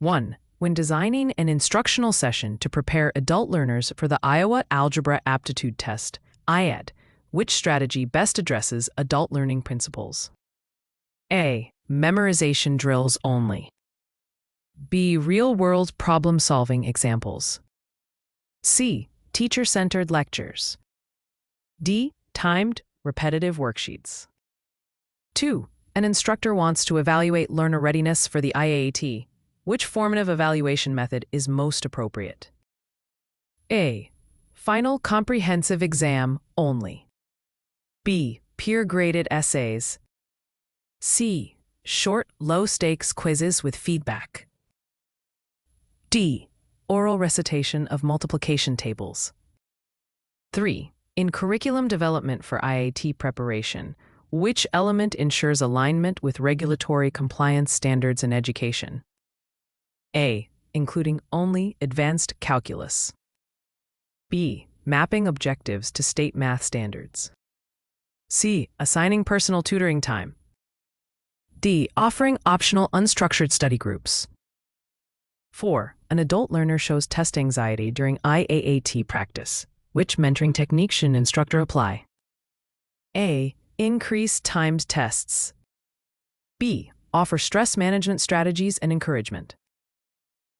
1. When designing an instructional session to prepare adult learners for the Iowa Algebra Aptitude Test, IAAT, which strategy best addresses adult learning principles? A. Memorization drills only. B. Real-world problem-solving examples. C. Teacher-centered lectures. D. Timed, repetitive worksheets. 2. An instructor wants to evaluate learner readiness for the IAAT. Which formative evaluation method is most appropriate? A. Final comprehensive exam only. B. Peer-graded essays. C. Short, low-stakes quizzes with feedback. D. Oral recitation of multiplication tables. 3. In curriculum development for IAT preparation, which element ensures alignment with regulatory compliance standards in education? A. Including only advanced calculus. B. Mapping objectives to state math standards. C. Assigning personal tutoring time. D. Offering optional unstructured study groups. 4. An adult learner shows test anxiety during IAAT practice. Which mentoring technique should an instructor apply? A. Increase timed tests. B. Offer stress management strategies and encouragement.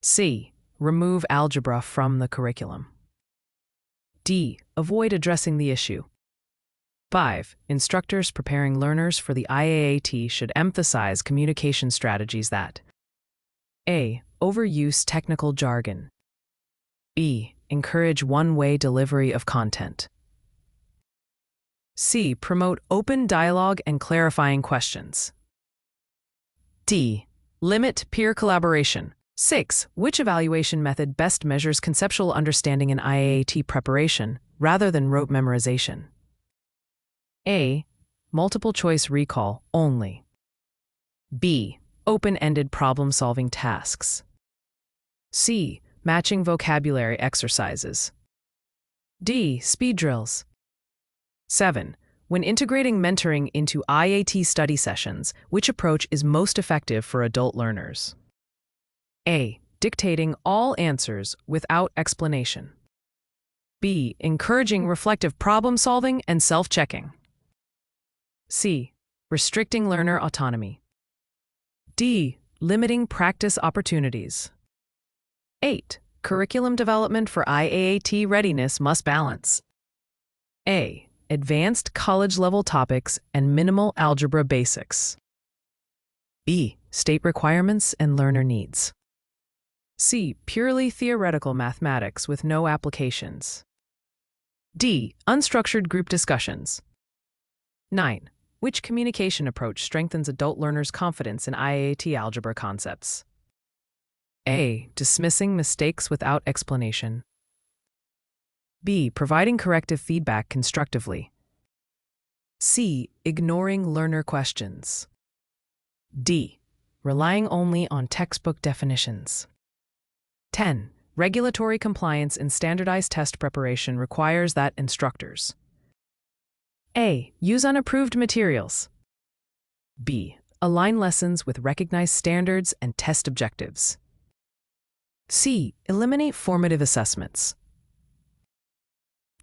C. Remove algebra from the curriculum. D. Avoid addressing the issue. 5. Instructors preparing learners for the IAAT should emphasize communication strategies that A. Overuse technical jargon. B. Encourage one-way delivery of content. C. Promote open dialogue and clarifying questions. D. Limit peer collaboration. 6. Which evaluation method best measures conceptual understanding in IAAT preparation rather than rote memorization? A. Multiple choice recall only. B. Open-ended problem-solving tasks. C. Matching vocabulary exercises. D. Speed drills. 7. When integrating mentoring into IAT study sessions, which approach is most effective for adult learners? A. Dictating all answers without explanation. B. Encouraging reflective problem-solving and self-checking. C. Restricting learner autonomy. D. Limiting practice opportunities. 8. Curriculum development for IAAT readiness must balance A. Advanced college-level topics and minimal algebra basics. B. State requirements and learner needs. C. Purely theoretical mathematics with no applications. D. Unstructured group discussions. 9. Which communication approach strengthens adult learners' confidence in IAAT algebra concepts? A. Dismissing mistakes without explanation. B. Providing corrective feedback constructively. C. Ignoring learner questions. D. Relying only on textbook definitions. 10. Regulatory compliance in standardized test preparation requires that instructors A. Use unapproved materials. B. Align lessons with recognized standards and test objectives. C. Eliminate formative assessments.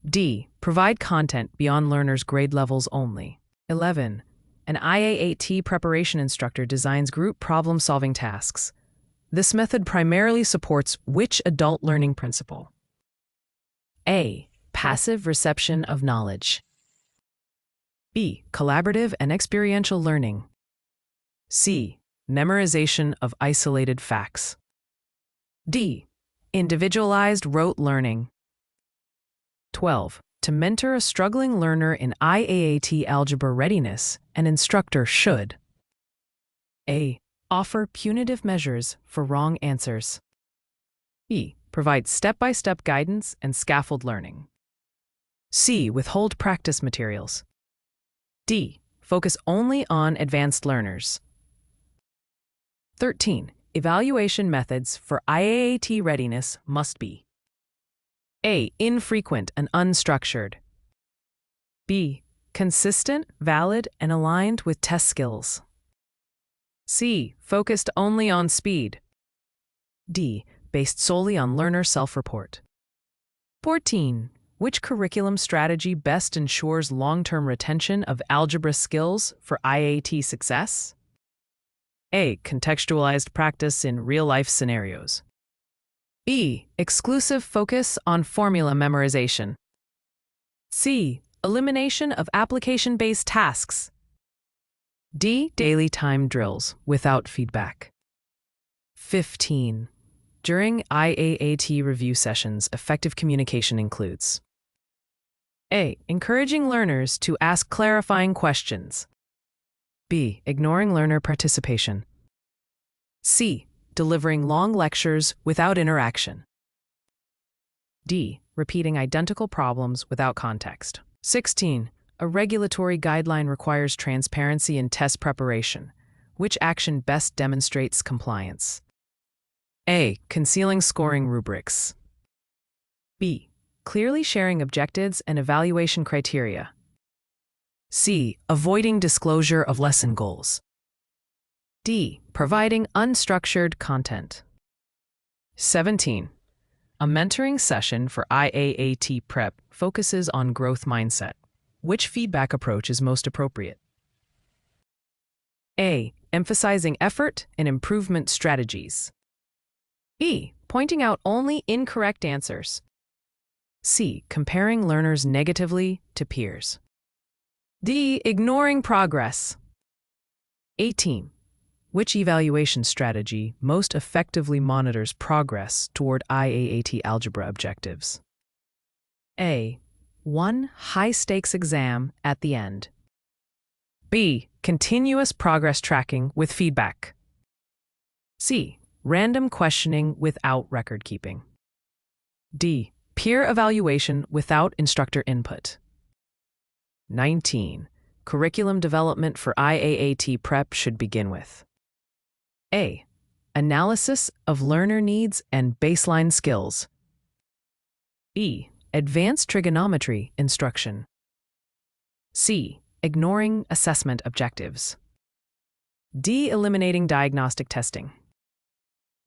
D. Provide content beyond learners' grade levels only. 11. An IAAT preparation instructor designs group problem-solving tasks. This method primarily supports which adult learning principle? A. Passive reception of knowledge. B. Collaborative and experiential learning. C. Memorization of isolated facts. D. Individualized rote learning. 12. To mentor a struggling learner in IAAT algebra readiness, an instructor should A. Offer punitive measures for wrong answers. B. Provide step-by-step guidance and scaffold learning. C. Withhold practice materials. D. Focus only on advanced learners. 13. Evaluation methods for IAAT readiness must be A. Infrequent and unstructured. B. Consistent, valid, and aligned with test skills. C. Focused only on speed. D. Based solely on learner self-report. 14. Which curriculum strategy best ensures long-term retention of algebra skills for IAT success? A. Contextualized practice in real-life scenarios. B. Exclusive focus on formula memorization. C. Elimination of application-based tasks. D. Daily time drills without feedback. 15. During IAAT review sessions, effective communication includes A. Encouraging learners to ask clarifying questions. B. Ignoring learner participation. C. Delivering long lectures without interaction. D. Repeating identical problems without context. 16. A regulatory guideline requires transparency in test preparation. Which action best demonstrates compliance? A. Concealing scoring rubrics. B. Clearly sharing objectives and evaluation criteria. C. Avoiding disclosure of lesson goals. D. Providing unstructured content. 17. A mentoring session for IAAT prep focuses on growth mindset. Which feedback approach is most appropriate? A. Emphasizing effort and improvement strategies. B. Pointing out only incorrect answers. C. Comparing learners negatively to peers. D. Ignoring progress. 18. Which evaluation strategy most effectively monitors progress toward IAAT algebra objectives? A. One high-stakes exam at the end. B. Continuous progress tracking with feedback. C. Random questioning without record keeping. D. Peer evaluation without instructor input. 19. Curriculum development for IAAT prep should begin with A. Analysis of learner needs and baseline skills. B. Advanced trigonometry instruction. C. Ignoring assessment objectives. D. Eliminating diagnostic testing.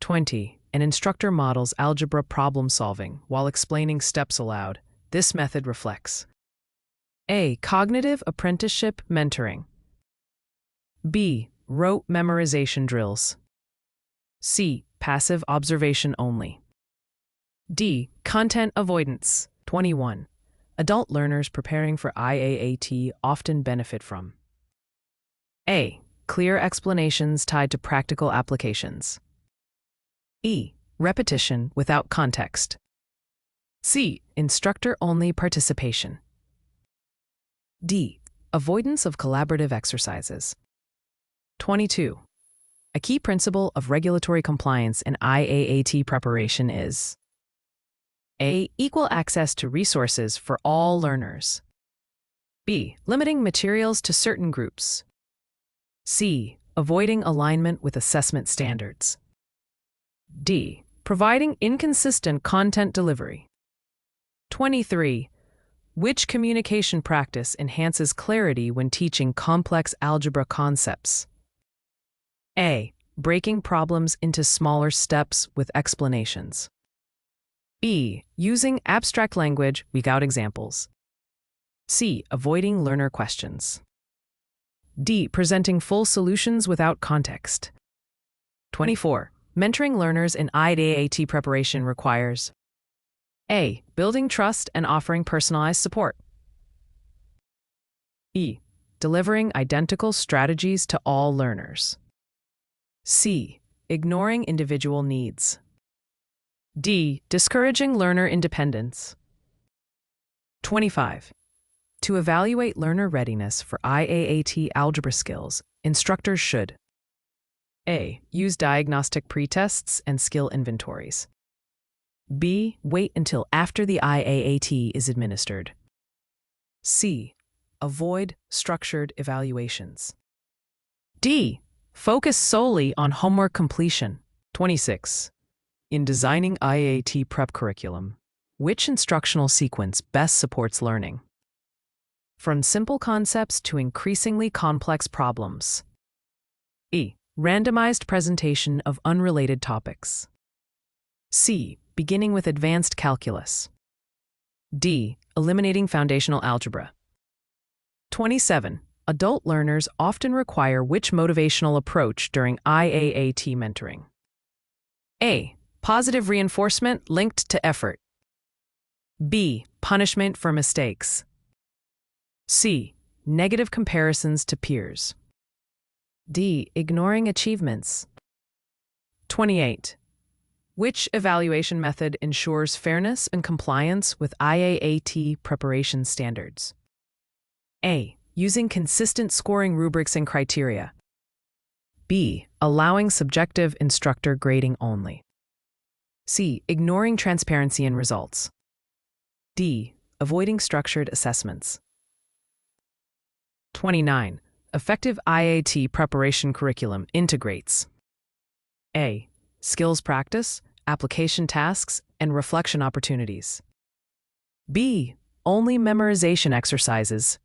20. An instructor models algebra problem solving while explaining steps aloud. This method reflects A. Cognitive apprenticeship mentoring. B. Rote memorization drills. C. Passive observation only. D. Content avoidance. 21. Adult learners preparing for IAAT often benefit from A. Clear explanations tied to practical applications. E. Repetition without context. C. Instructor-only participation. D. Avoidance of collaborative exercises. 22. A key principle of regulatory compliance in IAAT preparation is A. Equal access to resources for all learners. B. Limiting materials to certain groups. C. Avoiding alignment with assessment standards. D. Providing inconsistent content delivery. 23. Which communication practice enhances clarity when teaching complex algebra concepts? A. Breaking problems into smaller steps with explanations. B. Using abstract language without examples. C. Avoiding learner questions. D. Presenting full solutions without context. 24. Mentoring learners in IAAT preparation requires A. Building trust and offering personalized support. E. Delivering identical strategies to all learners. C. Ignoring individual needs. D. Discouraging learner independence. 25. To evaluate learner readiness for IAAT algebra skills, instructors should A. Use diagnostic pretests and skill inventories. B. Wait until after the IAAT is administered. C. Avoid structured evaluations. D. Focus solely on homework completion. 26. In designing IAT prep curriculum, which instructional sequence best supports learning? From simple concepts to increasingly complex problems. E. Randomized presentation of unrelated topics. C. Beginning with advanced calculus. D. Eliminating foundational algebra. 27. Adult learners often require which motivational approach during IAAT mentoring? A. Positive reinforcement linked to effort. B. Punishment for mistakes. C. Negative comparisons to peers. D. Ignoring achievements. 28. Which evaluation method ensures fairness and compliance with IAAT preparation standards? A. Using consistent scoring rubrics and criteria. B. Allowing subjective instructor grading only. C. Ignoring transparency in results. D. Avoiding structured assessments. 29. Effective IAT preparation curriculum integrates A. Skills practice, application tasks, and reflection opportunities. B. Only memorization exercises.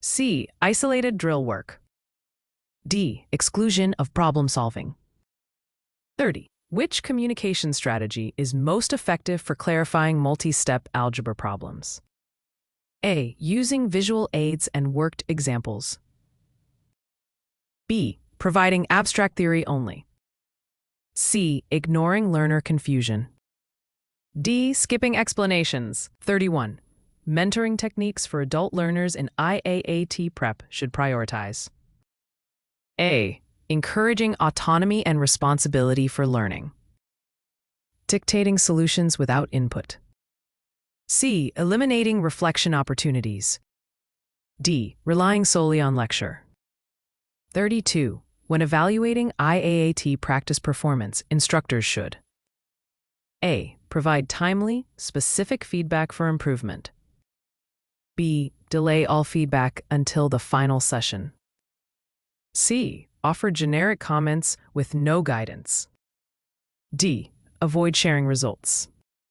C. Isolated drill work. D. Exclusion of problem solving. 30. Which communication strategy is most effective for clarifying multi-step algebra problems? A. Using visual aids and worked examples. B. Providing abstract theory only. C. Ignoring learner confusion. D. Skipping explanations. 31. Mentoring techniques for adult learners in IAAT prep should prioritize A. Encouraging autonomy and responsibility for learning. Dictating solutions without input. C. Eliminating reflection opportunities. D. Relying solely on lecture. 32. When evaluating IAAT practice performance, instructors should A. Provide timely, specific feedback for improvement. B. Delay all feedback until the final session. C. Offer generic comments with no guidance. D. Avoid sharing results.